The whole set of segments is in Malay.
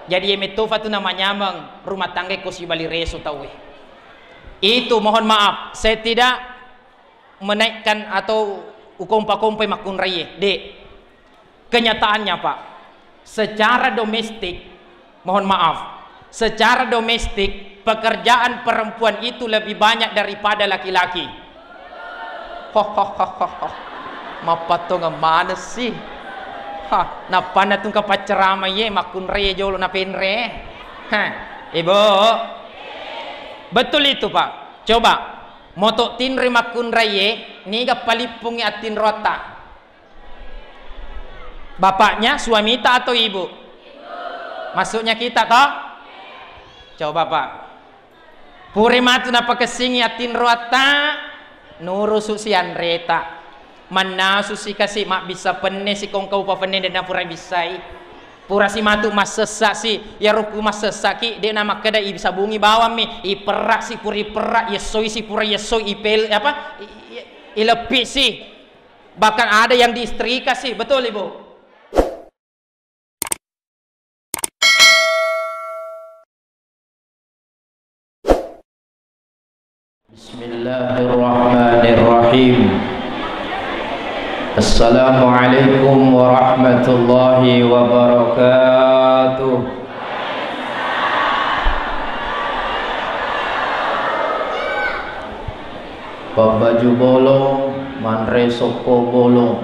Jadi emetofa tu namanya mang rumah tangga ko si bali reso tahu. Itu mohon maaf, saya tidak menaikkan atau ukompa-kompai makun raya. Dek, kenyataannya Pak, secara domestik, mohon maaf, secara domestik pekerjaan perempuan itu lebih banyak daripada laki-laki. Hohohoho, mapato nga mana sih? Ha, napana tung kapacerama ye makun raya jolo na penre. Ha, ibu, betul itu Pak. Coba moto tinri makun raya ni ga palipungi atin rota. Bapaknya suami ta atau ibu? Maksudnya kita toh? Coba Pak. Puri matu napa kesingi atin rota nuru susian reta. Mana susi kasih mak bisa penne si kong kau pa penne dan pura bisai. Pura si matu mas sesak si ya ruku mas sesak ki dia nama kada bisa bungi bawam mi i perak si puri perak yesoi si pura yesoi ipel apa i lebih si bahkan ada yang diistrika sih, betul Ibu? Bismillahirrahmanirrahim. Assalamualaikum warahmatullahi wabarakatuh. Baju bolong, manre soko bolong.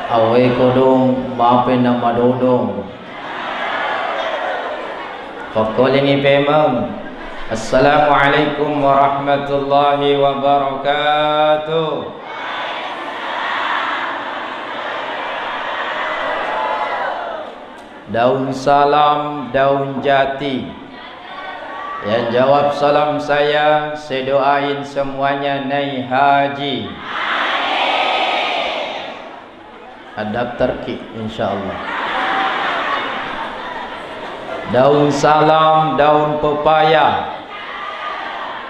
Awe kodong, mape nama dodong. Kokolingi pemang. Assalamualaikum warahmatullahi wabarakatuh. Daun salam, daun jati. Yang jawab salam saya doain semuanya naik haji. Adab terki insyaallah. Daun salam, daun pepaya.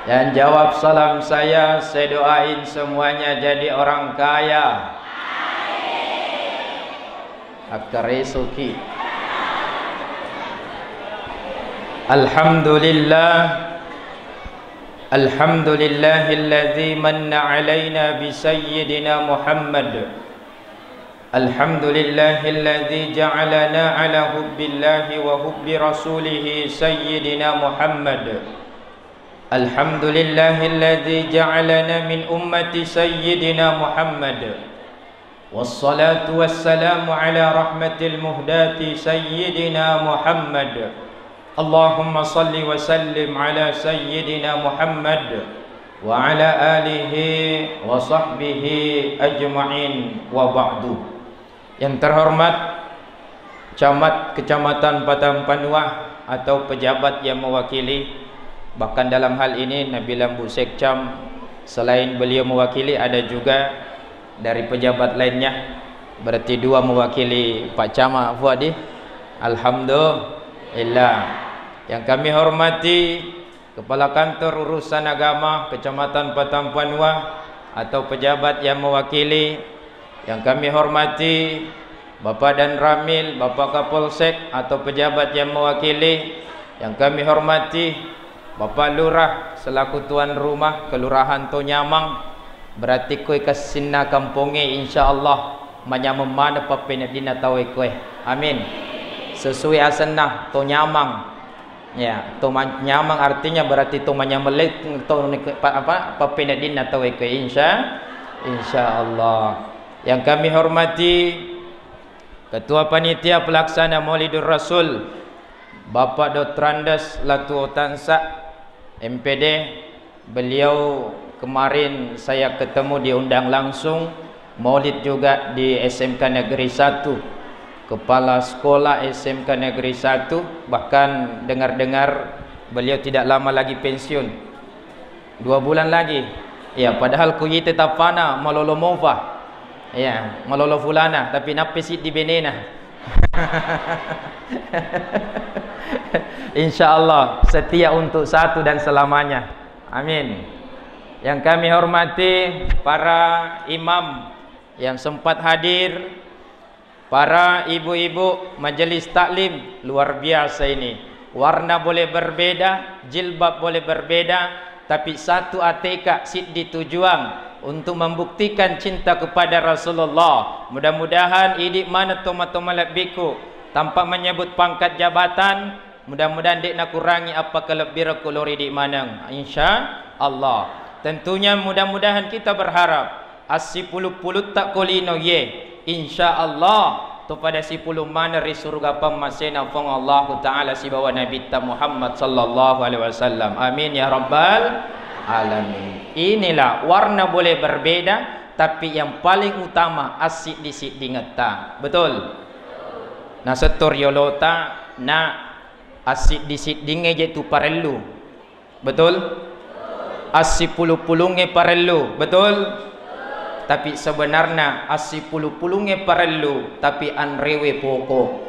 Yang jawab salam saya doain semuanya jadi orang kaya. Akare suki. Alhamdulillah. Alhamdulillahilladzi manna alaina bi sayyidina Muhammad. Alhamdulillahilladzi ja'alana ala hubbillahi wa hubbi rasulih sayyidina Muhammad. Alhamdulillahilladzi ja'alana min ummati sayyidina Muhammad. Wassalatu wassalamu ala rahmatil muhdati sayyidina Muhammad. Allahumma salli wa sallim ala sayyidina Muhammad wa ala alihi wa sahbihi ajma'in wa ba'du. Yang terhormat camat Kecamatan Patang Panua atau pejabat yang mewakili, bahkan dalam hal ini Nabi Lambu Sekcam selain beliau mewakili ada juga dari pejabat lainnya, berarti dua mewakili Pak Camat Fuadi. Alhamdulillah. Yang kami hormati Kepala Kantor Urusan Agama Kecamatan Patang Panua atau pejabat yang mewakili. Yang kami hormati Bapak dan Ramil, Bapak Kapolsek atau pejabat yang mewakili. Yang kami hormati Bapak Lurah selaku tuan rumah Kelurahan Tonyamang. Berarti kue kesinna kampunge insyaallah manyamemana papenadina tawe kue. Amin. Sesuai asenah Tonyamang. Ya, Tonyamang artinya berarti tomanyamelek apa papenadina tawe kue insyaallah. Yang kami hormati Ketua Panitia Pelaksana Maulidur Rasul Bapak Dotrandes Latu Tansa MPD. Beliau kemarin saya ketemu diundang langsung Maulid juga di SMK Negeri 1, Kepala Sekolah SMK Negeri 1. Bahkan dengar-dengar beliau tidak lama lagi pensiun, 2 bulan lagi. Ya, padahal kuyi tetap pana malolo mofa. Ya, malolo fulana tapi napisit di benena. Insyaallah setia untuk satu dan selamanya. Amin. Yang kami hormati para imam yang sempat hadir, Para ibu-ibu majelis taklim luar biasa ini. Warna boleh berbeda, jilbab boleh berbeda, tapi satu atekad siddi tujuan untuk membuktikan cinta kepada Rasulullah. Mudah-mudahan idik mana toma-toma lebihku tanpa menyebut pangkat jabatan, mudah-mudahan dek nak kurangi apa kelebih kulori di mana, insya Allah. Tentunya mudah-mudahan kita berharap asi puluh-puluh tak kolino ye, insya Allah tu pada si puluh mana ri surga pemasena fong Allah Ta'ala si bawa Nabi Muhammad sallallahu alaihi wasallam. Amin ya rabbal alamin. Inilah warna boleh berbeda, tapi yang paling utama asyik disik dingeta. Betul? Nah setur yolota na asyik disik dinge tu parelu. Betul? Asyik puluh-pulunge parelu. Betul? Tapi sebenarnya asyik puluh-pulunge parelu, tapi anrewe pokok.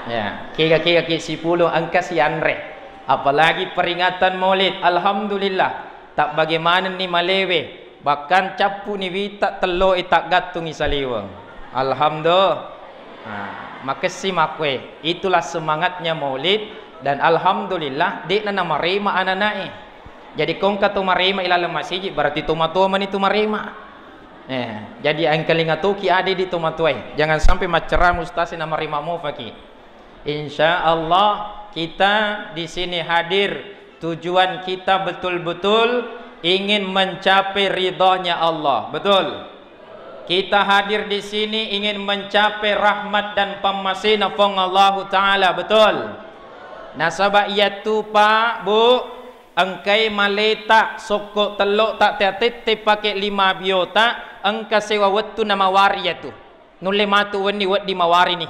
Ya, kira-kira si puluh angka si anre. Apalagi peringatan Maulid, alhamdulillah. Tak bagaimana ni malewe, bahkan capu ni wita telo itak gatung isaliwang. Alhamdulillah. Makasih makwe. Itulah semangatnya Maulid, dan alhamdulillah dek na marima ananae. Jadi kong kata marima ilal masjid berarti tumatua man itu marima. Jadi angkalinga tu ki ade di tomatuai. Jangan sampai maceram ustaz nama rimamu faki. Insya Allah kita di sini hadir, tujuan kita betul-betul ingin mencapai ridhonya Allah. Betul? Kita hadir di sini ingin mencapai rahmat dan pemasina fong Allah Ta'ala. Betul? Nasabah ia tu Pak, Bu, engkai maleta sokok telok tak teatit pakai 5 biota, engka sewa wetu nama wari ya tu. Nule matu weni wet di mawari ni.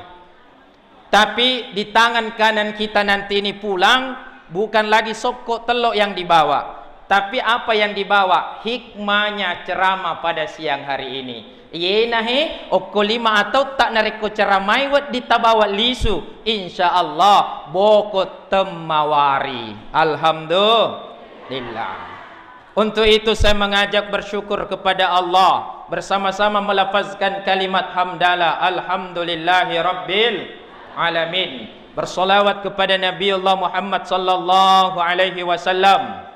Tapi di tangan kanan kita nanti ini pulang, bukan lagi sokok telok yang dibawa, tapi apa yang dibawa? Hikmahnya ceramah pada siang hari ini. Yenahe okolima atau tak nareko ceramai wet ditabawa lisu. Insya Allah bokot temawari. Alhamdulillah. Untuk itu saya mengajak bersyukur kepada Allah, bersama-sama melafazkan kalimat hamdalah, alhamdulillahi rabbil alamin. Bersolawat kepada Nabi Allah Muhammad sallallahu alaihi wasallam.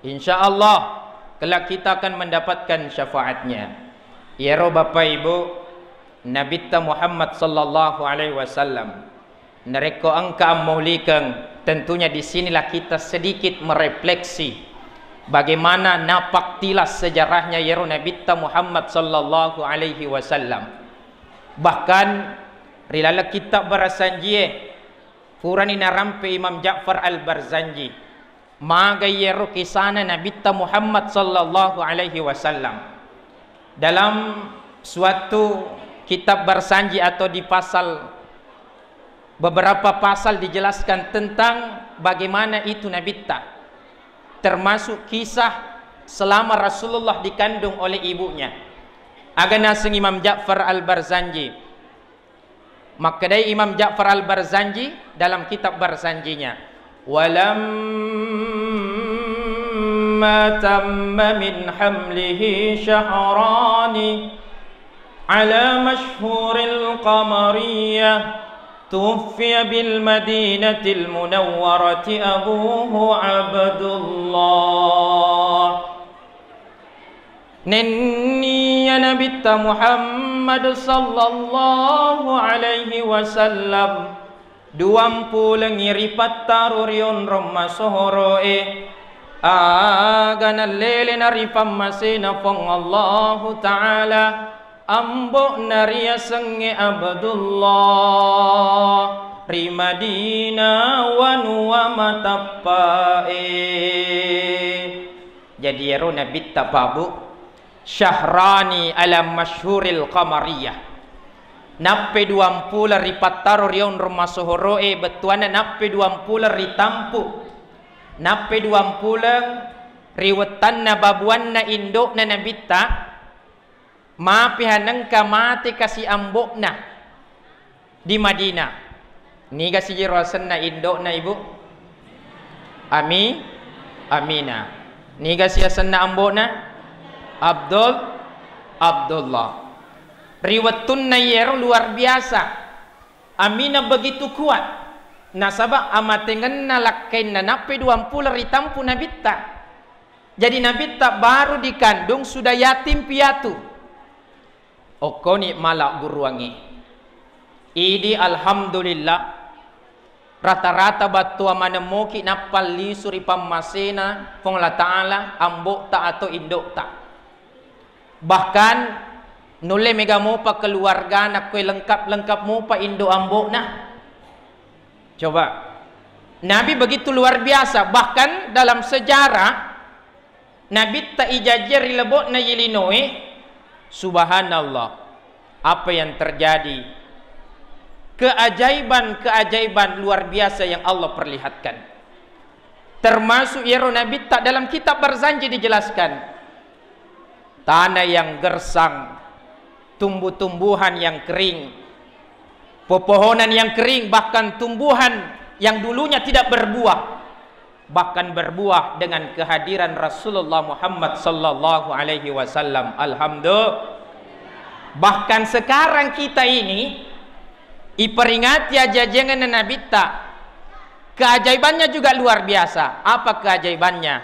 InsyaAllah kelak kita akan mendapatkan syafaatnya. Ya roh Bapak Ibu, Nabi Muhammad sallallahu alaihi wasallam nereko angka maulikan. Tentunya di sinilah kita sedikit merefleksi bagaimana napak tilas sejarahnya ya Nabi Muhammad sallallahu alaihi wasallam. Bahkan rilala kitab Barzanji Furani narampe Imam Ja'far Al-Barzanji magayero kisana Nabi Muhammad sallallahu alaihi wasallam. Dalam suatu kitab Barzanji atau di pasal, beberapa pasal dijelaskan tentang bagaimana itu Nabi termasuk kisah selama Rasulullah dikandung oleh ibunya. Agana sing Imam Ja'far Al-Barzanji. Maka dari Imam Ja'far Al-Barzanji dalam kitab Barzanjinya, walamma tamma min hamlihi syahrani ala mashhuril qamariyah tuwfiya bil madinatil munawwarati abuhu Abdullah. Nenni ya Nabi Muhammad sallallahu alaihi wasallam 20 ngiri pattarurion romma sohoroe agana lele narifam masina fong Allah Ta'ala ambo naria senge Abdullah ri Madinah wa nuwa matappae. Jadi ya Nabi tapabu syahrani ala masyhuril qamariyah nappe 20 ripattaro rion rumah sohoroe betuana nappe 20 ritampu nappe 20 riwetanna babuanna indokna nabita mapihanengka mati kasih ambokna di Madinah ni kasih jirasanna indokna ibu Amina ni kasih asanna ambokna Abdullah. riwatun na yero luar biasa. Amina begitu kuat. Nasabah amatengan nalakain na nape 20 ritampu nabitta. Jadi nabitta baru dikandung sudah yatim piatu. Okoni malak guruangi. Idi alhamdulillah. Rata-rata batu amanemoki napal lisuri pamasena pong la ta'ala ambok ta atau indok ta. Bahkan nule mega mo pa keluarga nak kue lengkap mo pa indo ambok na. Coba Nabi begitu luar biasa. Bahkan dalam sejarah Nabi tak ijajari lebok na yilinoe. Subhanallah, apa yang terjadi, keajaiban-keajaiban luar biasa yang Allah perlihatkan. Termasuk yero Nabi tak dalam kitab Barzanji dijelaskan, tanah yang gersang, tumbuh-tumbuhan yang kering, pepohonan yang kering, bahkan tumbuhan yang dulunya tidak berbuah, bahkan berbuah dengan kehadiran Rasulullah Muhammad sallallahu alaihi wasallam. Alhamdulillah. Bahkan sekarang kita ini iperingati ajajangan Nabi tak, keajaibannya juga luar biasa. Apa keajaibannya?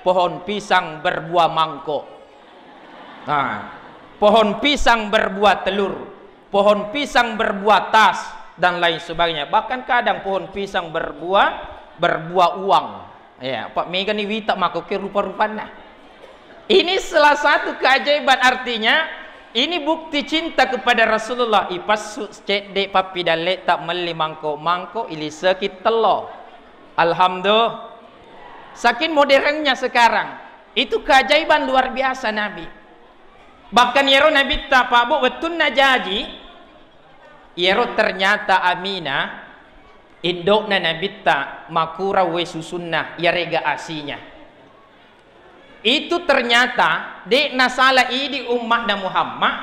Pohon pisang berbuah mangkok. Nah, pohon pisang berbuah telur, pohon pisang berbuah tas dan lain sebagainya. Bahkan kadang pohon pisang berbuah uang. Ya, Pak Mega ni wita makoke rupa-rupanya. Ini salah satu keajaiban, artinya ini bukti cinta kepada Rasulullah. Ipasu cedek papi dalet tak meli mangkok ili sekit telo. Alhamdulillah. Saking modernnya sekarang. Itu keajaiban luar biasa Nabi. Bahkan yero Nabi tak Pak Bu betul najaji. Yero ternyata Aminah indokna Nabi tak makura we susunnah ya rega asinya. Itu ternyata dek nasala idi umat na Muhammad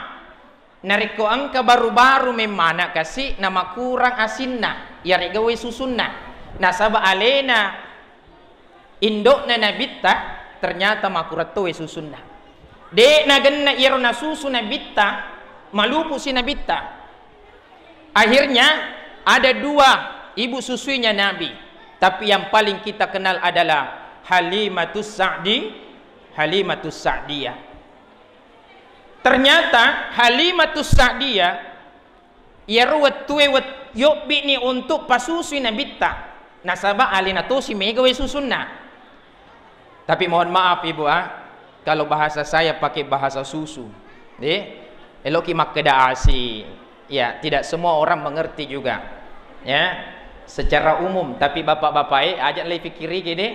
nariko angka baru-baru memana kasih nama kurang asinna ya regawe susunna nasaba alena indok na nabita ternyata makurato we susunna dek nagenna iro na susu nabita malupu si nabita. Akhirnya ada 2 ibu susunya Nabi, tapi yang paling kita kenal adalah Halimatus Sa'diyah. Ternyata Halimatus Sa'diyah ya ruwet tuwe wet yobi ni untuk pasusu nabita nasabah alina to si megawe susunna. Tapi mohon maaf ibu kalau bahasa saya pakai bahasa susu eloki makeda asi ya, tidak semua orang mengerti juga ya secara umum. Tapi bapak-bapak ajak lagi fikiri gede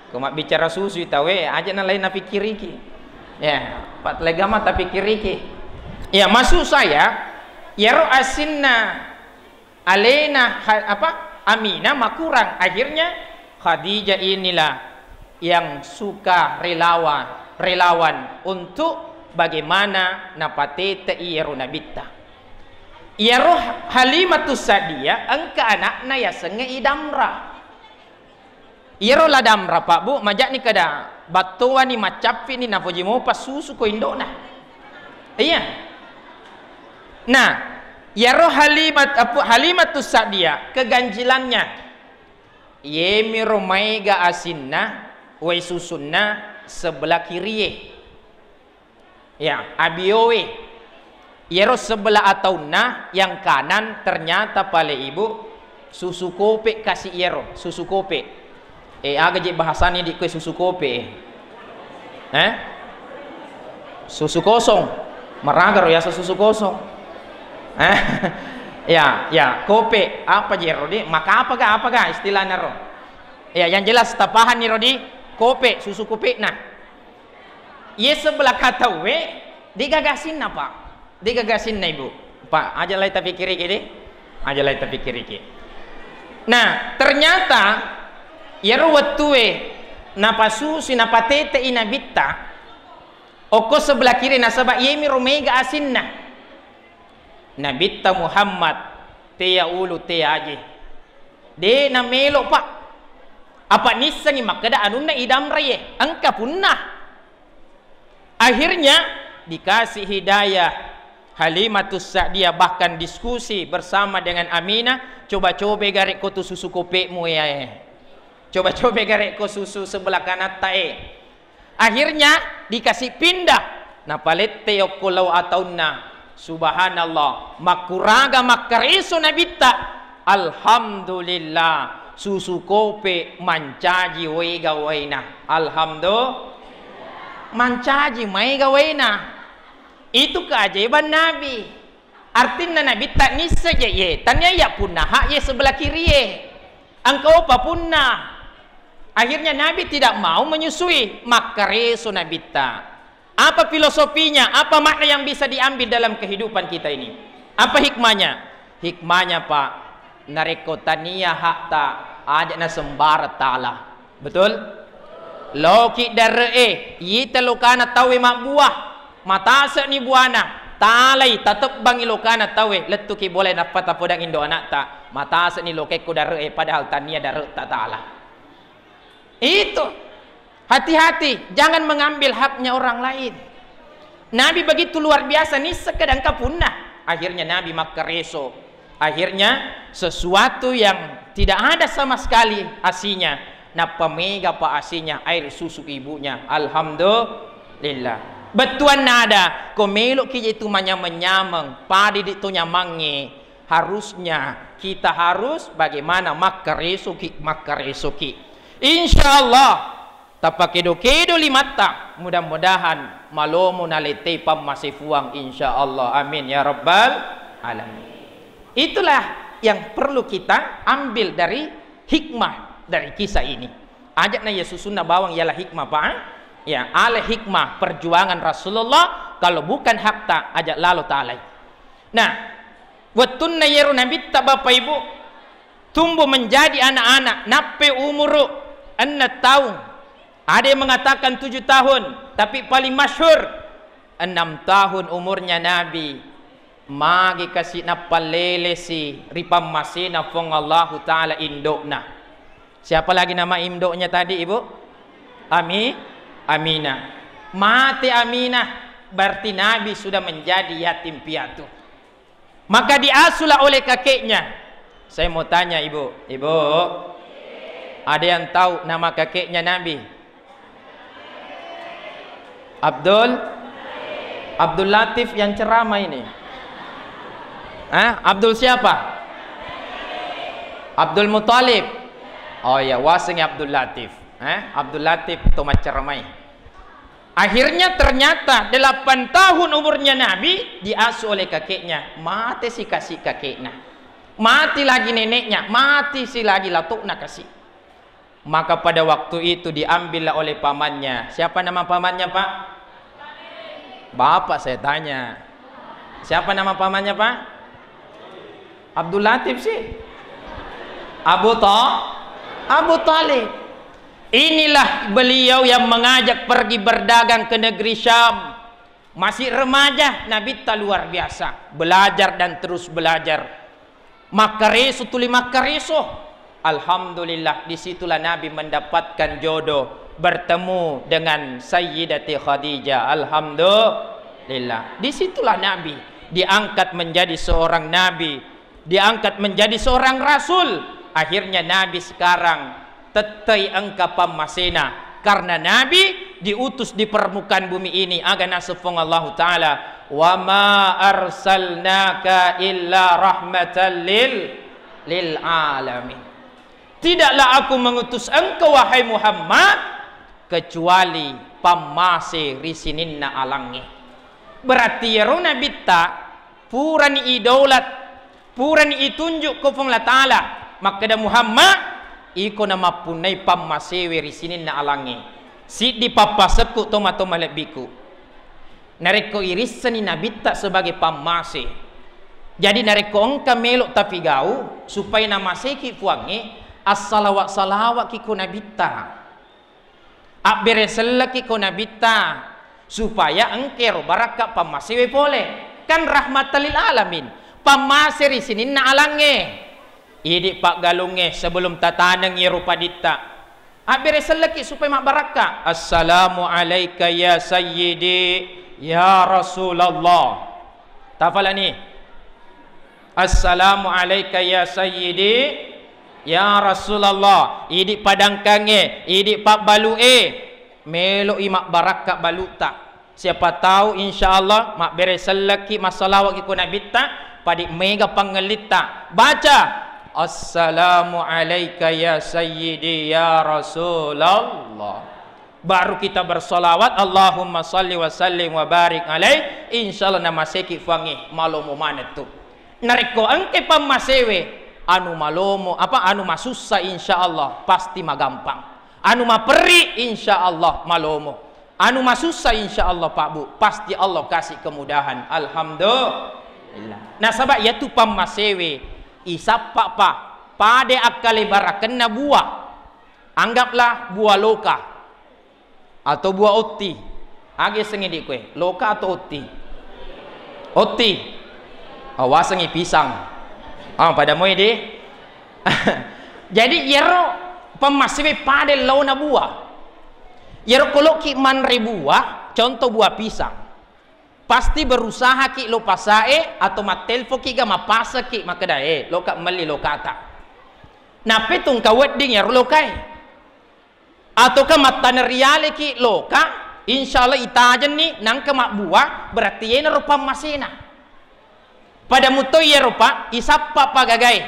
Kau bicara susu tahu aja na lain na pikiri ki. Ya, pat legama tapi pikiri ki. Ya, maksud saya ya ro asinna alena Aminah makurang. Akhirnya Khadijah inilah yang suka relawan untuk bagaimana napatete iyero nabita. Iyero Halimatus Sa'diyah angka anakna ya senge idamra. Iro ladam Pak Bu majak ni kada batuan ni macapi ni nafoji mo pas susu ko indona. Iya. Nah, yaro Halimatus Sa'diyah keganjilannya. Yemi romaiga asinna wa susunna sebelah kiri. Ya, abiowe. Yaro sebelah atauna yang kanan ternyata pale ibu susu kope kasih yero, susu kope. Aga je bahasanya di kue susu kopi. Susu kosong. Meragar ya susu kosong. Ya, kopi apa je Rodi? Maka apakah istilahnya ro? Ya, yang jelas tapahan nih Rodi, kopi, susu kopi. Nah, ye sebelah kata we digagasin apa? Digagasin na ibu. Pak, aja lai tapi kiri kiri. Aja lai tapi kiri kiri. Nah, ternyata yaro watue napasusi napatete inabita oko sebelah kiri nasaba yemi romega asinna nabita Muhammad teya ulu teya aje de na melo Pak apa nisangi makada anunna idam raye angka punna. Akhirnya dikasih hidayah Halimatus Sa'diyah bahkan diskusi bersama dengan Aminah, coba-coba garek ko tu susu kopekmu ya. Coba-coba garek ko susu sebelah kanan tae. Akhirnya dikasih pindah. Nah palette yokulau atauna. Subhanallah. Makuraga makariso nabita. Alhamdulillah. Susu kope mancaji wega waina. Alhamdulillah. Mancaji maiga waina. Itu keajaiban Nabi. Artinya Nabi tak nisa je ye. Tanya ya punna hak ye sebelah kiri ye. Engkau apa punna. Akhirnya Nabi tidak mau menyusui. Makareso Nabi tak. Apa filosofinya? Apa makna yang bisa diambil dalam kehidupan kita ini? Apa hikmahnya? Hikmahnya Pak, nareko tania hak tak ajak na sembara ta'ala. Betul? Loki darre yita lokana tawe mak buah. Matasa ni buana talai tatap bangi lokana tawe letuki boleh dapat apa dang indo anak tak matasa ni loke ko darre padahal tania darre tak ta'ala. Itu hati-hati, jangan mengambil haknya orang lain. Nabi begitu luar biasa nih sekedang kapunah. Akhirnya Nabi makareso. Akhirnya sesuatu yang tidak ada sama sekali asinya. Napa mega pa asinya air susu ibunya. Alhamdulillah. Betuan nada komelok kita itu menyamang padi itu nyamangi. Harusnya kita harus bagaimana makaresoki. Insyaallah tapakedo-kedo limata. Mudah-mudahan malomo nalete pamasifuang insyaallah. Amin ya rabbal alamin. Itulah yang perlu kita ambil dari hikmah dari kisah ini. Ajakna Yesusuna bawang ialah hikmah Pak. Ya, ale hikmah perjuangan Rasulullah kalau bukan hakta ajak lalu ta'ala. Nah, watunna yeru nabi tak Bapak Ibu tumbuh menjadi anak-anak nape umuru 6 tahun. Ada yang mengatakan 7 tahun, tapi paling masyhur 6 tahun umurnya Nabi. Magi kasih napalele si ripam masina fong Allah Ta'ala indokna. Siapa lagi nama indoknya tadi Ibu? Aminah. Mati Aminah berarti Nabi sudah menjadi yatim piatu. Maka diasuhlah oleh kakeknya. Saya mau tanya Ibu, ada yang tahu nama kakeknya Nabi? Abdul Latif yang ceramah ini. Abdul siapa? Abdul Muthalib. Oh ya, wasengnya Abdul Latif. Abdul Latif tomat ceramai. Akhirnya ternyata 8 tahun umurnya Nabi diasuh oleh kakeknya. Mati si kasih kakeknya. Mati lagi neneknya. Mati si lagi latukna kasih. Maka pada waktu itu diambillah oleh pamannya. Siapa nama pamannya Pak? Bapak saya tanya. Siapa nama pamannya Pak? Abdul Latif sih. Abu Talib. Inilah beliau yang mengajak pergi berdagang ke negeri Syam. Masih remaja, Nabi tak luar biasa. Belajar dan terus belajar. Makareso tuli makareso. Alhamdulillah, disitulah Nabi mendapatkan jodoh. Bertemu dengan Sayyidati Khadijah. Alhamdulillah. Disitulah Nabi diangkat menjadi seorang Nabi. Diangkat menjadi seorang Rasul. Akhirnya Nabi sekarang tetai engka pamasena karena Nabi diutus di permukaan bumi ini agar nasufung Allah Ta'ala wa ma arsalnaka illa rahmatan lil alamin. Tidaklah aku mengutus engkau wahai Muhammad kecuali pamase risininna alangi. Berarti ya Nabi tak purani idolat purani itunjuk kufung la Ta'ala maka Muhammad iko nama punai pamasewe risinin na alangi si di papaseku toma lebiku nareko irisan ni nabita sebagai pamase jadi nareko engka melok tapi gau supaya nama seki fuangi as-salawat kiko nabita abere selaki ko nabita supaya engkero baraka pamasewe boleh kan rahmatan lil alamin pamase risinin na alangi. Idi Pak Galunge sebelum tatanang yerupa dita. Abire seleki supaya mak baraka. Assalamu alayka ya sayyidi ya Rasulullah. Tafala ni. Assalamu alayka ya sayyidi ya Rasulullah. Idik padang kange, idik pak balu melo imak barakat balu tak. Siapa tahu insya-Allah mak beres laki masalah ki nak bitta padik mega pangelita. Baca Assalamu alayka ya sayyidi ya Rasulullah. Baru kita bersolawat Allahumma salli wa sallim wa barik alaih. InsyaAllah nama seki fangi malomo mana tu nariko angke pamasewe anu malomo anu masussa insyaallah pasti magampang, anu maperi insyaallah malomo, anu masussa insyaallah Pak Bu pasti Allah kasih kemudahan. Alhamdulillah. Nah sabab ya tu pamasewe isap pak pade akali barakenna buah, anggaplah buah loka atau buah oti. Age sengidik kue loka atau oti? Oti. Awasangi pisang. Pada moy di. Jadi yero pemasive pada launa buah. Yero kalau ki manre buah, contoh buah pisang. Pasti berusaha ki lo pasae atau matelfo ki ga mapasa ki makadae lo ka mali lo kata. Na petung ka wedding yero lo kai. Atau ka mataneriale ki lo ka insyaallah itajan ni nang ka mak buah berarti yena rupa masina. Pada mutoy rupa isappa pagagai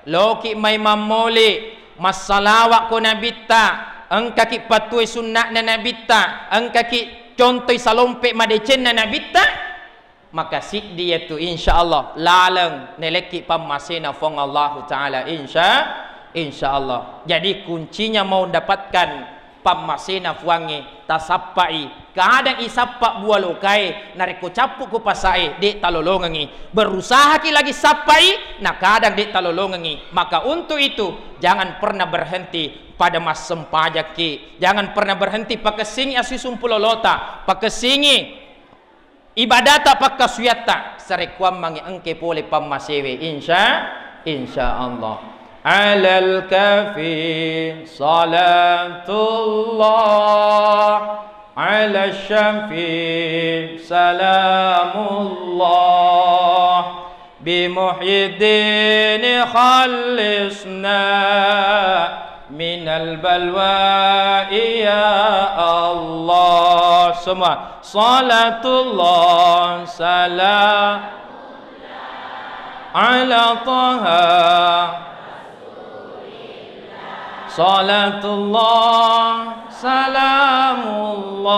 loki may mamoli masalawak ko nabita ang kaki patuy sunna na nabita ang kaki contoy salompe madecen na nabita maka siddi itu insyaallah laleng neleki pamasina fong Allah taala insyaallah. Jadi kuncinya mau dapatkan pamasina fuangi tasappai kadang isappa buah lokai nariko capuk ku pasai dek talolongangi berusaha ki lagi sapai nah kadang dek talolongangi. Maka untuk itu jangan pernah berhenti pada mas sempajak ki, jangan pernah berhenti pakesingi asisumpulolota pakesingi ibadata pakasuyata sarekwam mangi engke pole pamasewe insyaallah. على الكافي صلاة الله على الشفيع سلام الله بمحيي الدين خلصنا من البلوى يا الله semua صلاة الله سلام على طه Salatullah salamullah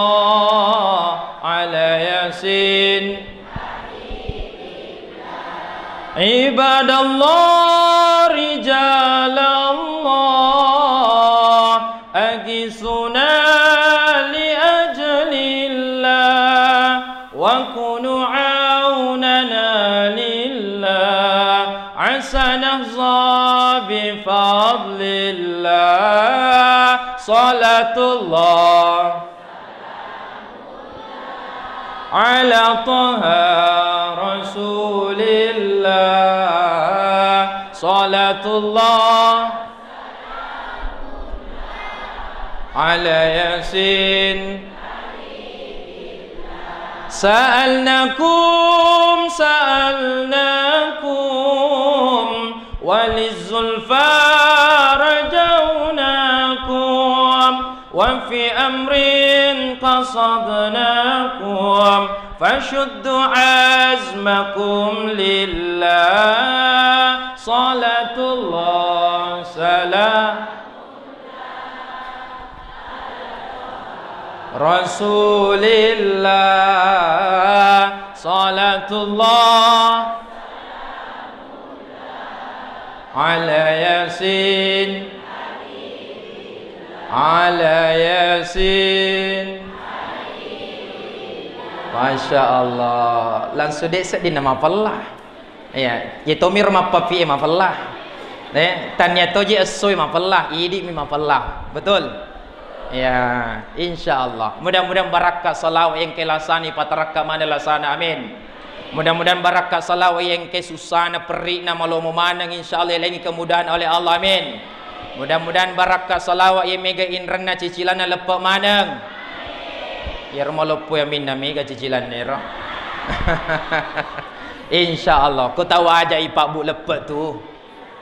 ala yasin ibadallah rijalallah agisuna li ajlillah wa kunu aunana lillah asanahza bifadlillah salatullah ala taha rasulillah salatullah ala yasin sa'alnakum walizzulfa rajawnakum wa fi amrin qasadnakum fashuddu azmakum lillah salatullah salam rasulillah salatullah ala yasin ala yasin. Masya Allah langsung dek di nama Allah ya ye tomir mapa fi ma Allah tanya toji asoy ma Allah idi mi ma Allah betul ya insyaallah. Mudah-mudahan barakat salawat yang kelasani pataraka mana lasana amin. Mudah-mudahan barakat salawat yang kesusana perina malomo manang insyaallah lagi kemudahan oleh Allah amin. Mudah-mudahan barakat salawat yang mega inrena cicilana lepak manang ya rumah lopo yang minna mega cicilan nero InsyaAllah. Kau tahu aja Pak Bu lepet tu.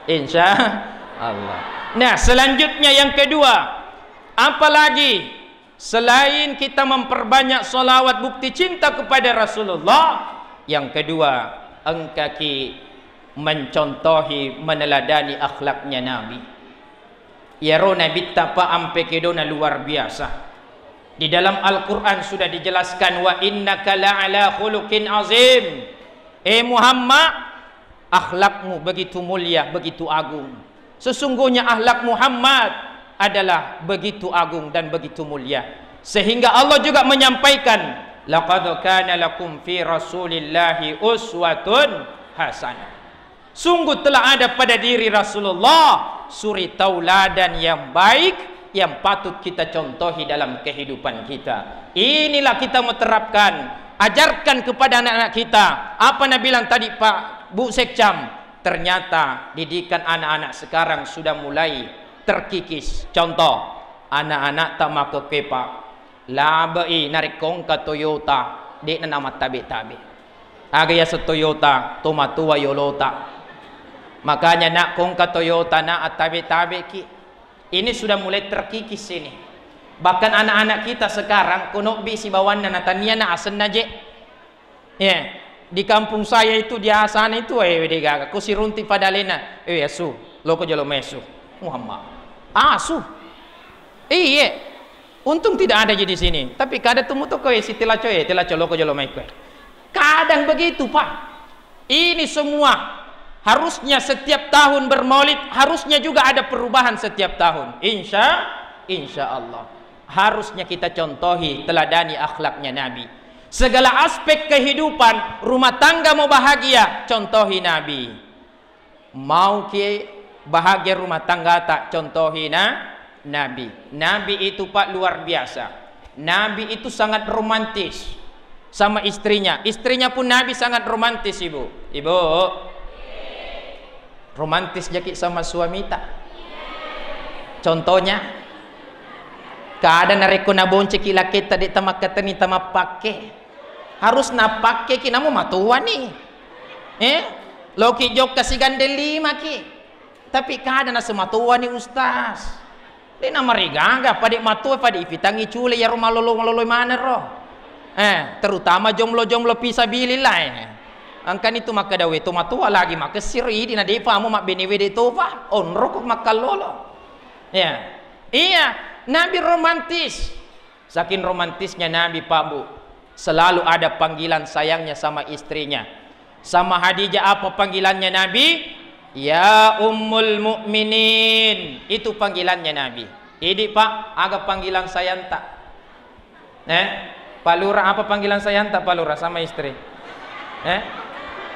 InsyaAllah. Nah, selanjutnya yang kedua, apalagi selain kita memperbanyak solawat bukti cinta kepada Rasulullah, yang kedua, engkaki mencontohi, meneladani akhlaknya Nabi. Ya roh Nabi tapa ampe kedona luar biasa. Di dalam Al-Quran sudah dijelaskan, wa innaka la'ala khuluqin azim. Muhammad, akhlakmu begitu mulia, begitu agung. Sesungguhnya akhlak Muhammad adalah begitu agung dan begitu mulia, sehingga Allah juga menyampaikan, laqad kana lakum fi rasulillahi uswatun hasanah. Sungguh telah ada pada diri Rasulullah suri tauladan yang baik, yang patut kita contohi dalam kehidupan kita. Inilah kita mau terapkan, ajarkan kepada anak-anak kita. Apa Nabi bilang tadi Pak Bu Sekcam? Ternyata didikan anak-anak sekarang sudah mulai terkikis. Contoh, anak-anak tak makan kepa, labai narik kongka Toyota, dek nama tabe-tabe. Agaya se Toyota, tomatua yolota. Makanya nak kongka Toyota, nak tabe-tabe ki. Ini sudah mulai terkikis ini. Bahkan anak-anak kita sekarang kono bisi bawana natania na asen naje. Ya, di kampung saya itu di asan itu wedega ko sirunti padalena. Asu, loko jalo mesu. Muhammad. Asu. Iya. Untung tidak ada di sini. Tapi kada temu to ko si telaco loko jalo meku. Kadang begitu, Pak. Ini semua harusnya setiap tahun bermaulid, harusnya juga ada perubahan setiap tahun. Insya Allah. Harusnya kita contohi, teladani akhlaknya Nabi. Segala aspek kehidupan, rumah tangga mau bahagia, contohi Nabi. Mau ke bahagia rumah tangga tak, contohi Nabi. Nabi itu Pak luar biasa. Nabi itu sangat romantis sama istrinya. Istrinya pun Nabi sangat romantis, Ibu. Romantis jakit sama suami tak? Contohnya, keadaan nareko na bonce kila kita di tamak kata ni tamak pake. Harus na pake ki namu matuan ni. Loki jok kasih gandel 5 ki. Tapi keadaan na sematuan ni ustaz. Di nama rigangga pada matua pada ifitangi cule ya rumah lolo mana roh. Terutama jomlo pisabilillah. Angkan itu maka dawe to matua lagi maka siri di nadepa mo mak benewe de tofa on rokok makalolo. Ya. Iya, Nabi romantis. Saking romantisnya Nabi Pak Bu, selalu ada panggilan sayangnya sama istrinya. Sama Khadijah apa panggilannya Nabi? Ya Ummul Mukminin. Itu panggilannya Nabi. Ini Pak, agak panggilan sayang tak? Pak Lurah apa panggilan sayang tak Pak Lurah sama istri?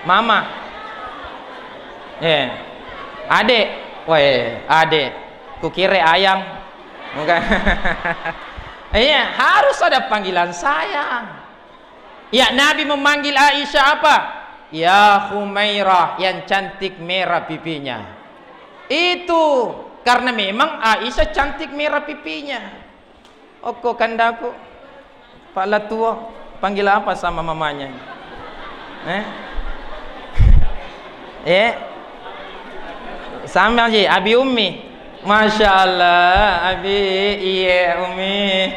Mama, adek, adek, kukira ayam, bukan? Iya, harus ada panggilan sayang. Ya, Nabi memanggil Aisyah apa? Ya Humairah, yang cantik merah pipinya. Itu karena memang Aisyah cantik merah pipinya. Oko kandaku, Pak Latua, panggil apa sama mamanya? Sama je Abi Umi. Masya Allah Abi, iya Umi.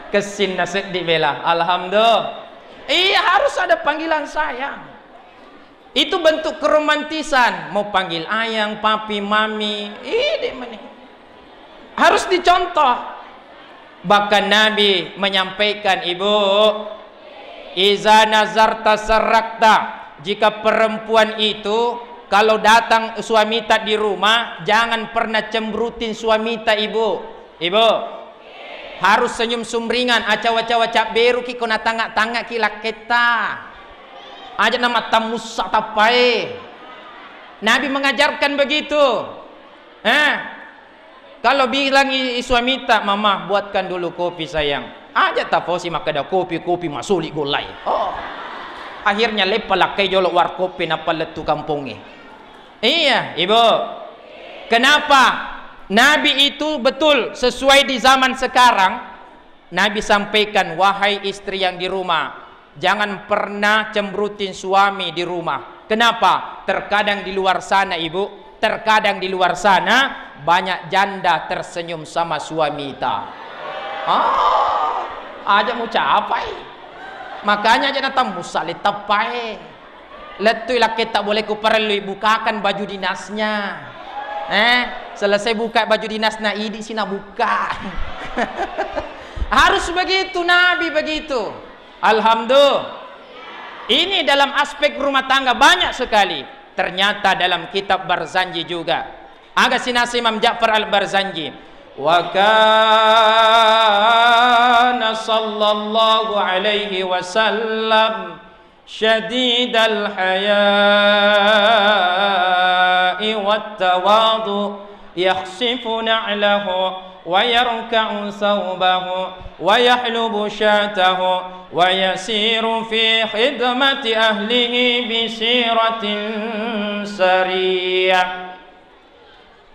Kesin nasib dibela. Alhamdulillah. Iya, harus ada panggilan sayang. Itu bentuk keromantisan. Mau panggil ayang, papi, mami, harus dicontoh. Bahkan Nabi menyampaikan, Ibu, iza nazarta sarakta, jika perempuan itu kalau datang suami tak di rumah, jangan pernah cemberutin suami tak. Ibu harus senyum sumringan, acawa-cawa beru ki kona tangak-tangak ki laketa aja nama tamusa tapai. Nabi mengajarkan begitu. Kalau bilang suami tak, mama buatkan dulu kopi sayang, aja taposi maka ada kopi masuli golai. Akhirnya lepalak kay jolo war kopi na paletu kampungnya. Iya, Ibu. Kenapa? Nabi itu betul sesuai di zaman sekarang. Nabi sampaikan, wahai istri yang di rumah, jangan pernah cemberutin suami di rumah. Kenapa? Terkadang di luar sana ibu, terkadang di luar sana banyak janda tersenyum sama suami ta. Aja mau capai. Makanya aja datang musali tapai. Letui laki tak boleh kuperlu bukakan baju dinasnya. Selesai buka baju dinasnya idi sina buka. Harus begitu, Nabi begitu. Alhamdulillah. Ini dalam aspek rumah tangga banyak sekali. Ternyata dalam kitab Barzanji juga. Agak sinasi Imam Ja'far al-Barzanji. Wa kana sallallahu alaihi wasallam syadidal haya'i wat tawadu yakhsifu na'lahu ويركع ثوبه ويحلب شاته ويسير في خدمة أهله بسيرة سريعة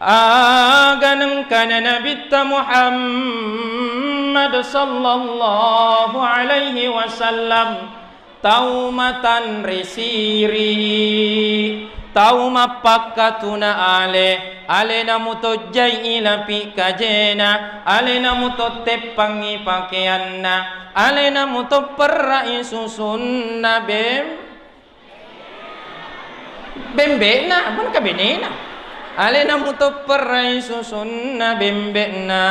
أغنم كان نبي محمد صلى الله عليه وسلم تومة رسيري tauma pakatuna ale namuto jai ilapi kajena ale namuto tepangi pakaianna ale namuto perai susunna bembena bukan kabenena ale namuto perai susunna bembena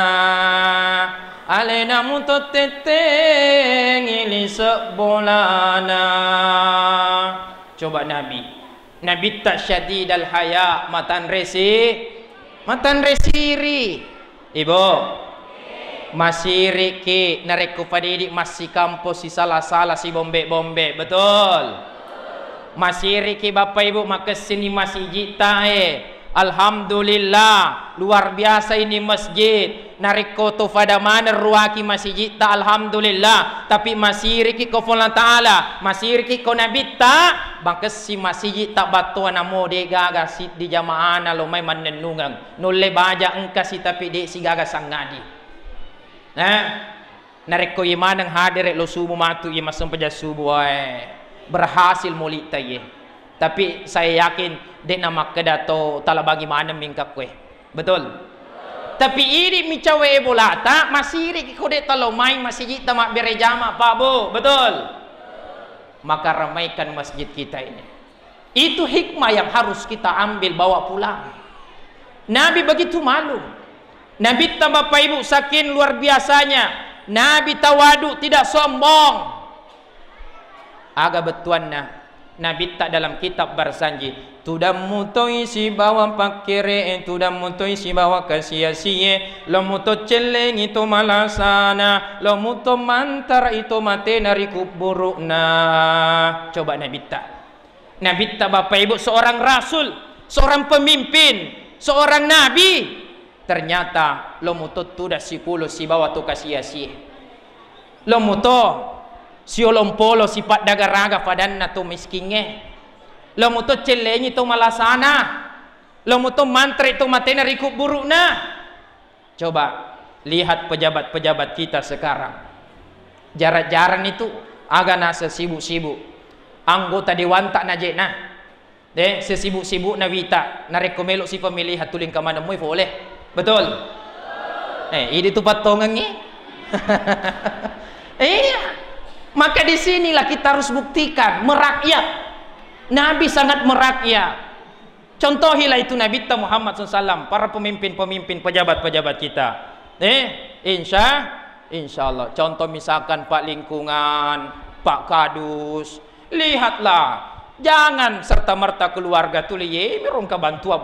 ale namuto tetengili sebolana. Coba Nabi tak syadidal haya matan resiri. Ibu masih ki nareku padidik masih kampus si salah si bombe betul. Masih ki bapak ibu makasih ni masih jita Alhamdulillah luar biasa ini masjid. Nariko tu pada mana ruaki masjid ta alhamdulillah. Tapi masih riki ko Allah taala, masih riki ko nabi ta, bangkes si masjid tak batuan namo de gaga sit di jamaah na lo mai manenungang. Nulle baja engkasi tapi de si gaga sangadi. Nariko iman yang hadir lo subuh matu ye masam peja subuh berhasil mulita ye. Tapi saya yakin dek nama kedato tala bagi mana mingkak kue. Betul. Tapi ini micawe bolata masih iri kode talo main masjid tamak berejama Pak Bu. Betul. Maka ramaikan masjid kita ini. Itu hikmah yang harus kita ambil bawa pulang. Nabi begitu malu. Nabi tambah Bapak Ibu saking luar biasanya. Nabi tawadu tidak sombong. Agak betuanna. Nabi tak dalam kitab Barzanji tudammu toisi bawa pakire tudammu toisi bawa kasia-sia lomuto celeng itu malasana lomuto mantar itu mate nari kuburukna. Coba Nabi tak Bapak Ibu seorang rasul, seorang pemimpin, seorang nabi, ternyata lomuto tuda sikulo si bawa tu kasia-sia lomuto si olompolo sifat daga-raga padanna tu miskinge lomu tu celengi tu malasana lomu tu mantre tu matena rikuk burukna. Coba lihat pejabat-pejabat kita sekarang jarak-jaran itu agak nasa sibuk-sibuk anggota dewan tak najena sesibuk-sibuk nawita narekomelo si pemilih hatuling ke mana mui boleh betul ini tu patongangi Maka di sinilah kita harus buktikan merakyat. Nabi sangat merakyat. Contohilah itu Nabi Muhammad SAW, para pemimpin-pemimpin, pejabat-pejabat kita. Insya Allah. Contoh misalkan Pak Lingkungan, Pak Kadus, lihatlah. Jangan serta-merta keluarga tu liye merongka bantua.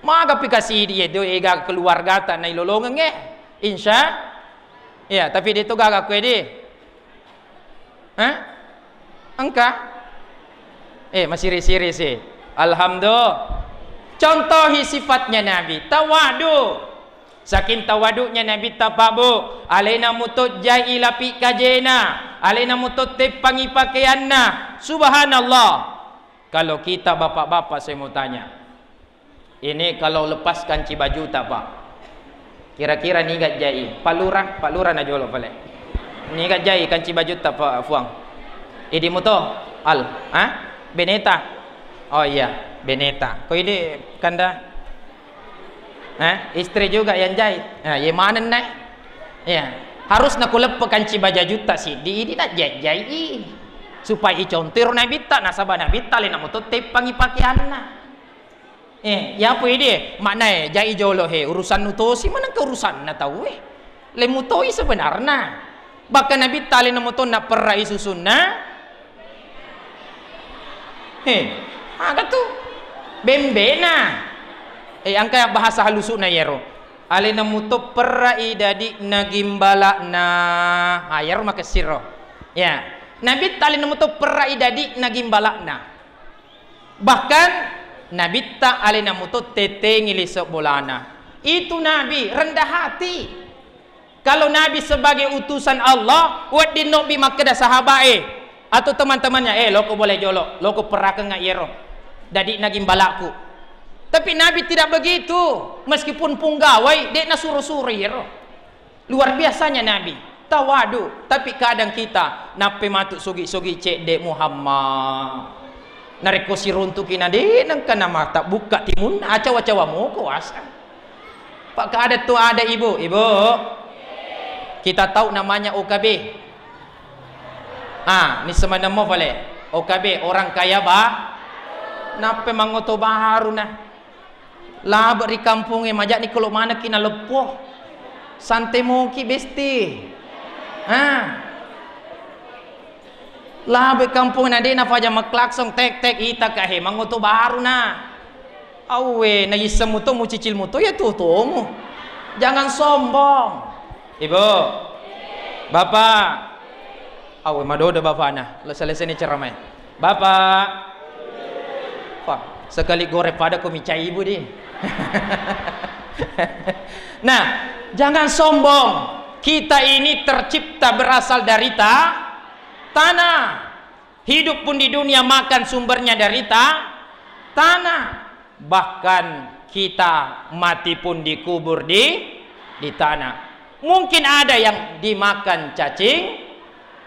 Maka pikasi dia do ega keluarga tak nai lolongan ya, tapi dia tu gagak kue dia. Engkau? Masih siri sih. Alhamdulillah. Contohi sifatnya Nabi tawadu. Saking tawaduknya Nabi tapabu alaina mutut jai lapi kajena alaina mutut tepangi pakaianna. Subhanallah. Kalau kita bapak-bapak saya mau tanya, ini kalau lepaskan cibaju tak pak? Kira-kira ni gak jai Pak Lurah najolo pale. Ni kat jai kanci baju tak Pak Fuang. Idi motor al, Beneta. Oh iya, Beneta. Kau ini kanda istri juga yang jahit. Ya mana nak? Ya, harus nak lepas kanci baju juta sih. Di ini nak jai supaya icontir na bita nasabah na bita le na motor tip pangi pakaian na. Ya apa ini? Makna jai jolo urusan nutosi mana ke urusan na tahu le mutoi sebenarnya. Bahkan Nabi tali na motor nak perai susun na. Katu bembena. Angka bahasa halusu na yero. Ali na motor perai dadi nagimbala na ayar makasiro. Ya. Nabi tali na motor perai dadi nagimbala na. Bahkan Nabi ta ali na motor tetengi lisok bolana. Itu Nabi rendah hati. Kalau Nabi sebagai utusan Allah, buat di Nabi maka dah sahabat atau teman-temannya, lo ko boleh jolo, lo ko peraka nggak yero, jadi naging balaku. Tapi Nabi tidak begitu, meskipun punggawai, dia nak suruh-suruh yero. Luar biasanya Nabi, tawadu. Tapi kadang kita, nape matuk sogi-sogi cek dek Muhammad, nareko si runtukin ade, nang kana mata buka timun, acawa-acawa mo ko asa. Pak ada tu ada ibu. Kita tahu namanya OKB. Ni semana mo vale. OKB orang kaya Napa mangoto baharu na. Lah di kampung majak ni kalau mana kina lepoh. Santai mo ki besti. Lah di kampung na de na faja maklaksong tek ita kahe mangoto baharu na. Awe na isem muto mu cicil muto ya tutumu. Jangan sombong. Ibu, Bapak, awe madoda Bapak nah, selesai ni ceramah. Bapak, sekali goreng pada komicai ibu di. Nah, jangan sombong. Kita ini tercipta berasal dari tanah. Hidup pun di dunia makan sumbernya dari tanah. Bahkan kita mati pun dikubur di tanah. Mungkin ada yang dimakan cacing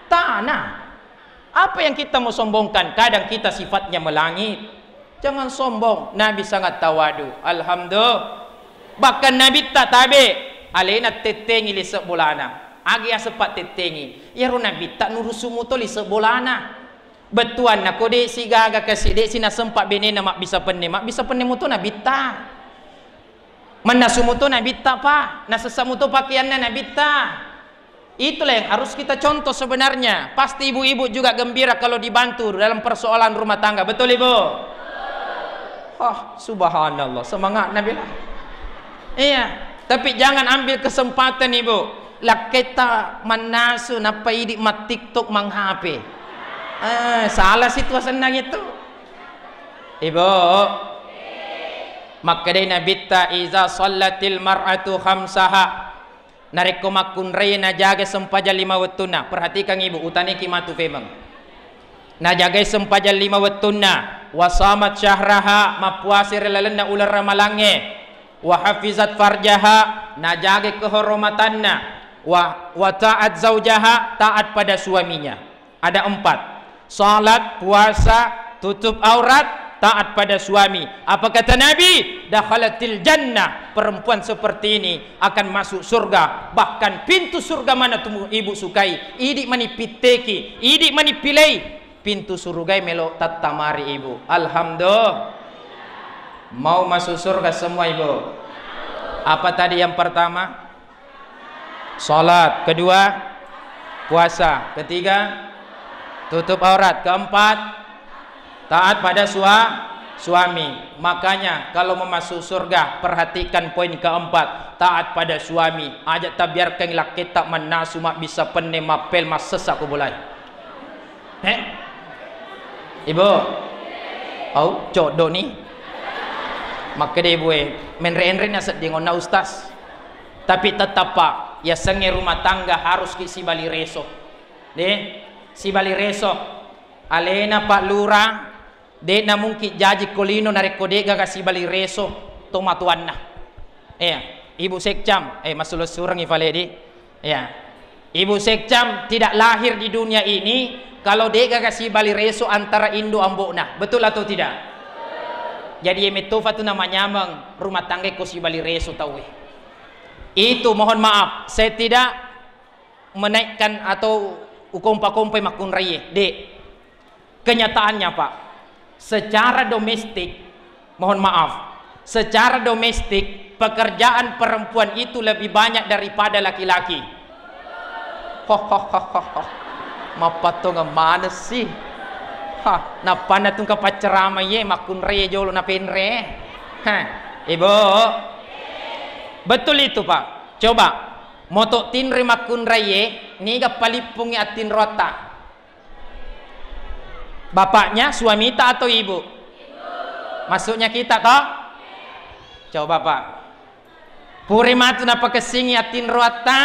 tanah. Apa yang kita mau sombongkan? Kadang kita sifatnya melangit. Jangan sombong. Nabi sangat tawadu. Alhamdulillah. Bahkan Nabi tak tabe. Alena tetengi li sebulana. Agi sepat tetengi. Ya Nabi tak nurusumu to li sebulana. Betuan nak kode si gaga kasih dek sina sempat bene mak bisa penne muto Nabi tak. Mana sumuto Nabi tak pak, nasesamuto pakaiannya Nabi tak. Itulah yang harus kita contoh sebenarnya. Pasti ibu-ibu juga gembira kalau dibantu dalam persoalan rumah tangga. Betul ibu? Subhanallah, semangat Nabi lah. Iya, tapi jangan ambil kesempatan ibu. Lah kita manasu napa idik mat TikTok mang HP. Salah situasi nang itu. Ibu, maka dari Nabi ta iza sallatil mar'atu khamsaha nareko makun rayna jaga sempaja 5 wattuna. Perhatikan ibu, utane kimatu femang na jaga sempaja 5 wattuna wa samat syahraha mapuasi relalenna ular ramalange wa hafizat farjaha na jaga kehormatanna wa ta'at zaujaha taat pada suaminya. Ada 4, salat, puasa, tutup aurat, taat pada suami. Apa kata Nabi? Dakhalatil jannah. Perempuan seperti ini akan masuk surga. Bahkan pintu surga mana tu ibu sukai, idik mani piteki, idik mani pilai, pintu surga melo tatamari ibu. Alhamdulillah. Mau masuk surga semua ibu. Apa tadi yang pertama? Salat. Kedua, puasa. Ketiga, tutup aurat. Keempat, taat pada suami. Makanya kalau mau masuk surga, perhatikan poin keempat, taat pada suami. Ajak tak biarkan laki tak menasu mak bisa penne mapel mas sesak kubulai. Ibu, jodoh ni. Maka dia ibu menren-ren asat dengan na ustaz. Tapi tetap pak, ya sengi rumah tangga harus kisi bali reso. Si bali reso. Alena Pak Lurah. Dek na mungkin jaji kolino nareko dek kasih bali reso tomatuan na. Ibu sekcam masul surang ifale di. Ibu sekcam tidak lahir di dunia ini kalau dia kasih bali reso antara Indo ambokna. Betul atau tidak? Jadi emetofa tu namanya mang rumah tangga ko si bali reso tahu. Itu mohon maaf, saya tidak menaikkan atau ukompa-kompai makun raya. Dek, kenyataannya Pak, secara domestik, mohon maaf, secara domestik pekerjaan perempuan itu lebih banyak daripada laki-laki. Mapato nga mana sih? Napana tung kapacerama ye makun raya jolo na penre. Ibu, betul itu Pak. Coba moto tinri makun raya ni ga palipungi atin rota. Bapaknya suami ta atau ibu? Maksudnya kita toh? Coba Pak. Puri matu na pakasingi atin rota.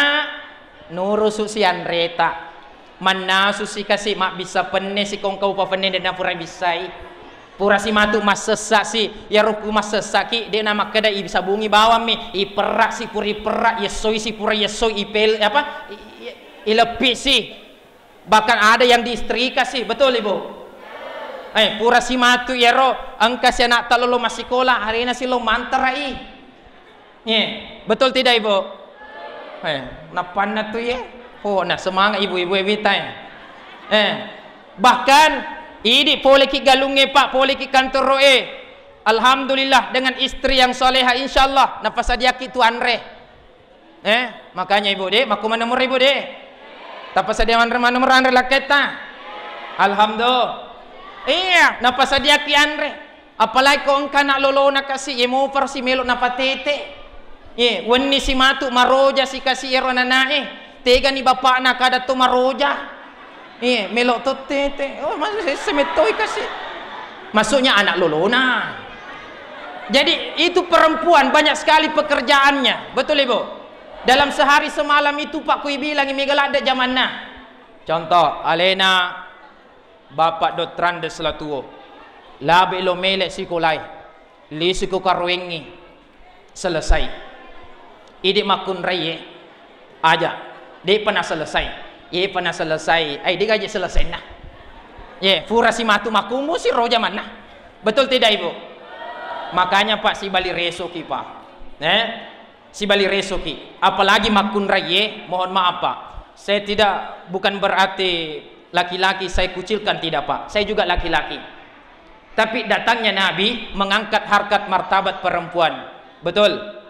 Nuru susian reta mana susi kasih mak bisa penne si kong kau pa penne dan pura bisai pura si matu mas sesak si ya ruku mas sesaki dia nama kada bisa bungi bawam mi i perak si puri perak yesoi si pura yesoi ipel apa ilepi si bahkan ada yang diistrika sih betul ibu pura si matu ya ro angka si anak talolo masih sekolah hari ini si lo manterai betul tidak ibu? Napan na tu ya? Oh, nah semangat ibu-ibu evita ya. Bahkan ini boleh ki galunge Pak, boleh ki kantor roe. Alhamdulillah dengan istri yang soleha insyaallah napasadiaki tu anre. Makanya ibu dek, maku mana nomor ibu dek? Tapasadiaman mana nomor anre laketa. Alhamdulillah. Iya, napasadiaki anre. Apalagi kau engkau nak lolo nak kasih, emo par si melo napatete. Wani si matu maroja si kasih ero nanae tega ni bapak nak ada tu maroja melok tu tete masuk semetoi kasih masuknya anak lolona. Jadi itu perempuan banyak sekali pekerjaannya betul ibu dalam sehari semalam itu Pak kui bilang megala ada zaman nah contoh alena bapak dotran de selatuo labe lo melek sikolai li siku karwengi selesai ide makun raya aja dia pernah selesai pernah selesai dia gaji selesai nah pura si matu makumu si roja mana betul tidak ibu makanya Pak si bali resoki Pak si bali resoki apalagi makun raya mohon maaf Pak saya tidak bukan berarti laki-laki saya kucilkan tidak Pak saya juga laki-laki tapi datangnya Nabi mengangkat harkat martabat perempuan betul.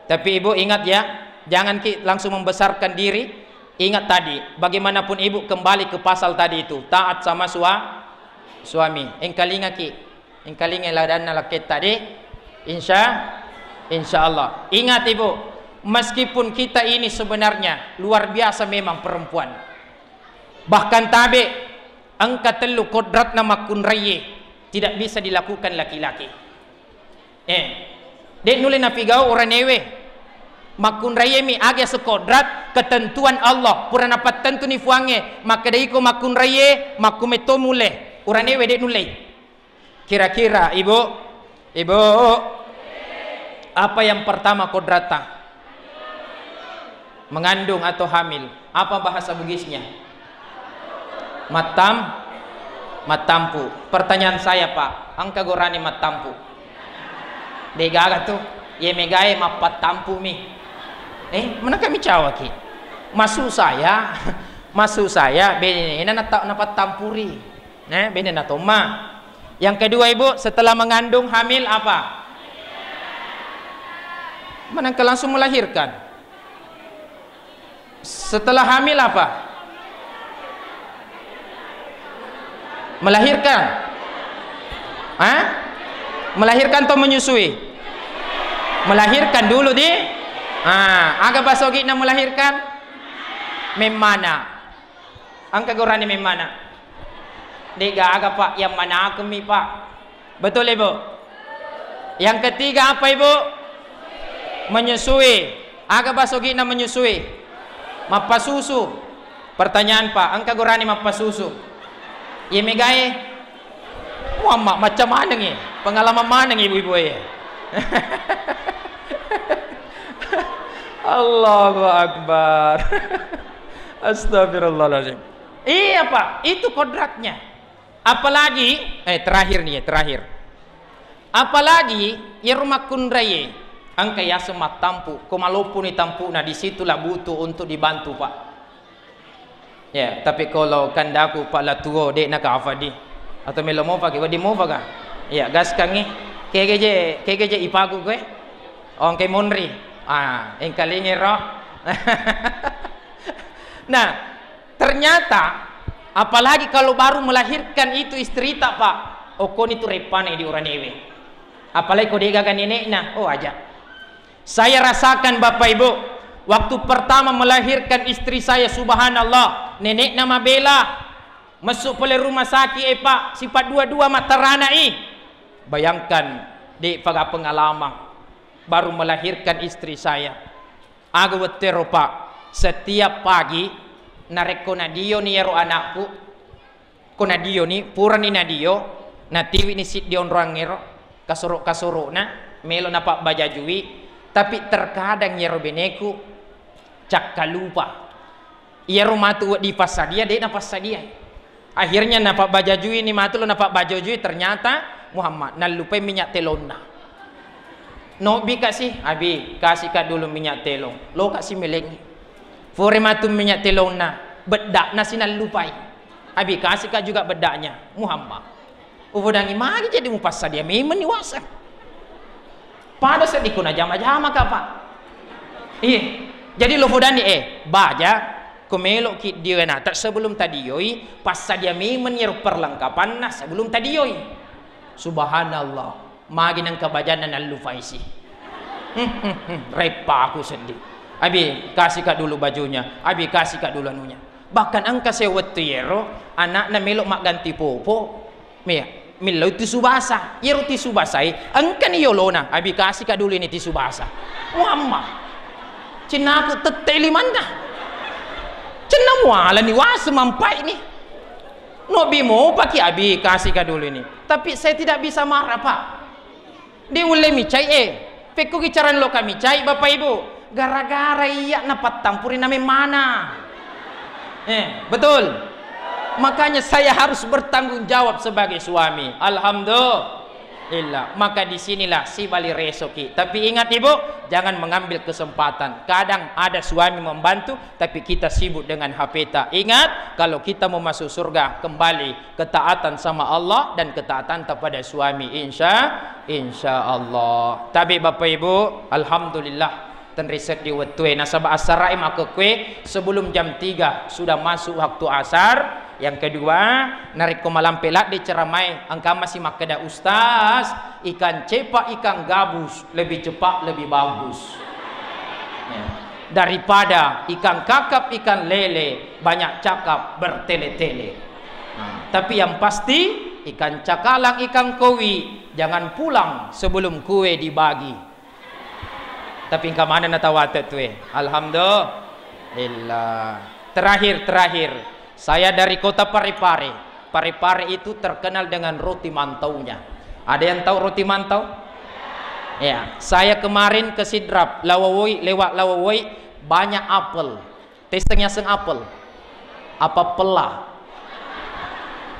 Tapi ibu ingat ya, jangan langsung membesarkan diri. Ingat tadi, bagaimanapun ibu kembali ke pasal tadi itu, taat sama suami. Engkalinga ladana laket tadi, insya Allah. Ingat ibu, meskipun kita ini sebenarnya luar biasa memang perempuan. Bahkan tabe, angka telu kodrat nama kunraye tidak bisa dilakukan laki-laki. Dek nule napigau orang newe makun raya mi aga sekodrat ketentuan Allah pura napat tentu ni fuange maka dai ko makun raya makumeto mule orang newe dek nule kira-kira ibu apa yang pertama kodrata mengandung atau hamil apa bahasa Bugisnya matampu pertanyaan saya Pak angka gorani matampu degaga tu ye megae mapatampu mi mana kami cawa ki masu saya bene napat tampuri bene natoma yang kedua ibu setelah mengandung hamil apa mana langsung melahirkan setelah hamil apa melahirkan melahirkan atau menyusui melahirkan dulu di agak basogi na melahirkan memana angka gorani memana dega aga Pak yang mana aku mi Pak betul ibu yang ketiga apa ibu menyusui agak basogi na menyusui mapasusu pertanyaan Pak angka gorani mapasusu ye megae wah macam mana nih pengalaman mana nih ibu-ibu ya Allahu Akbar Astagfirullahaladzim. Iya Pak, itu kodratnya. Apalagi, terakhir nih, terakhir. Apalagi, ya rumah kundraye, angka ya semat tampu, komalopun tampu, nah disitulah butuh untuk dibantu Pak. Ya, tapi kalau kandaku Pak Latuo, dek nak afadi, atau melo mau pakai, wadi mau pakai, ya gas kangi, kegeje ipaku gue, orang ke monri, engkali roh. Nah, ternyata apalagi kalau baru melahirkan itu istri tak Pak, okon itu repane di orang ewe. Apalagi kau degakan nenek, nah, oh aja. Saya rasakan Bapak Ibu, waktu pertama melahirkan istri saya, subhanallah, nenek nama Bella, masuk pole rumah sakit Pak, sifat dua-dua matarana Bayangkan di pada pengalaman baru melahirkan istri saya. Aku wetero Pak, setiap pagi narek konadio ni yaro anakku, konadio ni purani nadio, na tiwi ni sit dion rangero, kasorok na melo na Pak bajajui, tapi terkadang yaro beneku cakka lupa. Yaro matu di pasadia, dia na pasadia. Akhirnya na Pak bajajui ni matu lo na Pak bajajui ternyata Muhammad nalupai minyak telonna. No bi kasih, abi kasih kat dulu minyak telong. Lo kasih meleng. Fore matu minyak telong na bedak na sinal lupai. Abi kasih kat juga bedaknya Muhammad. Uvodangi magi jadi mupasa dia memang ni wasa. Pada sedikit na jama-jama ka Pak. Iya. Jadi lo vodani baja komelo kit dia na tak sebelum tadi yoi pas dia memang nyer perlengkapan na sebelum tadi yoi. Subhanallah. Magi nang kabajanan al lufaisi. Repa aku sedih. Abi kasih kat dulu bajunya, abi kasih kat dulu anunya. Bahkan angka sewet yero anak na melok mak ganti popo. Mia, milo tisu basah. Yero tisu basah. Angka ni yolona, abi kasih kat dulu ini tisu basah. Muhammad. Cina aku teteli mana? Cina muala ni was mampai ni. No bimo pakai abi kasih kat dulu ini. Tapi saya tidak bisa marah Pak. Dia ulai micai peko kicaran lo kami cai Bapak Ibu gara-gara iya napat tampuri nama mana betul. Makanya saya harus bertanggung jawab sebagai suami. Alhamdulillah. Maka disinilah si bali resoki. Tapi ingat Ibu, jangan mengambil kesempatan. Kadang ada suami membantu tapi kita sibuk dengan HP tak. Ingat, kalau kita mau masuk surga kembali ketaatan sama Allah dan ketaatan kepada suami, insya Allah. Tapi Bapak Ibu, alhamdulillah tenriset di wetwe nasabah asarai maka kue sebelum jam 3 sudah masuk waktu asar. Yang kedua, narik komalam pelat diceramai angka masih makada ustaz, ikan cepak ikan gabus lebih cepat lebih bagus ya, daripada ikan kakap ikan lele banyak cakap bertele-tele. Tapi yang pasti ikan cakalang ikan kowi jangan pulang sebelum kue dibagi. Tapi ke mana natawata tu Alhamdulillah. Terakhir saya dari kota Parepare. Parepare itu terkenal dengan roti mantaunya. Ada yang tahu roti mantau? Ya, saya kemarin ke Sidrap, lewat Lawawoi banyak apel. Testengnya seng apel. Apa pelah?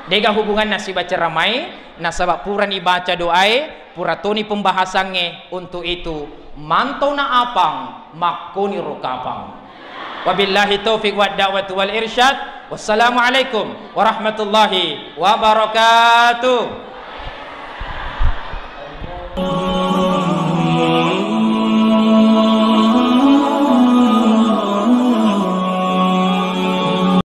Dega hubungan nasi baca ramai, nasabak pura ni baca doae, pura toni pembahasannya untuk itu. Mantau na apang, makoni rokapang. Wabillahi taufiq wa da'watu wal irsyad. Wassalamualaikum warahmatullahi wabarakatuh.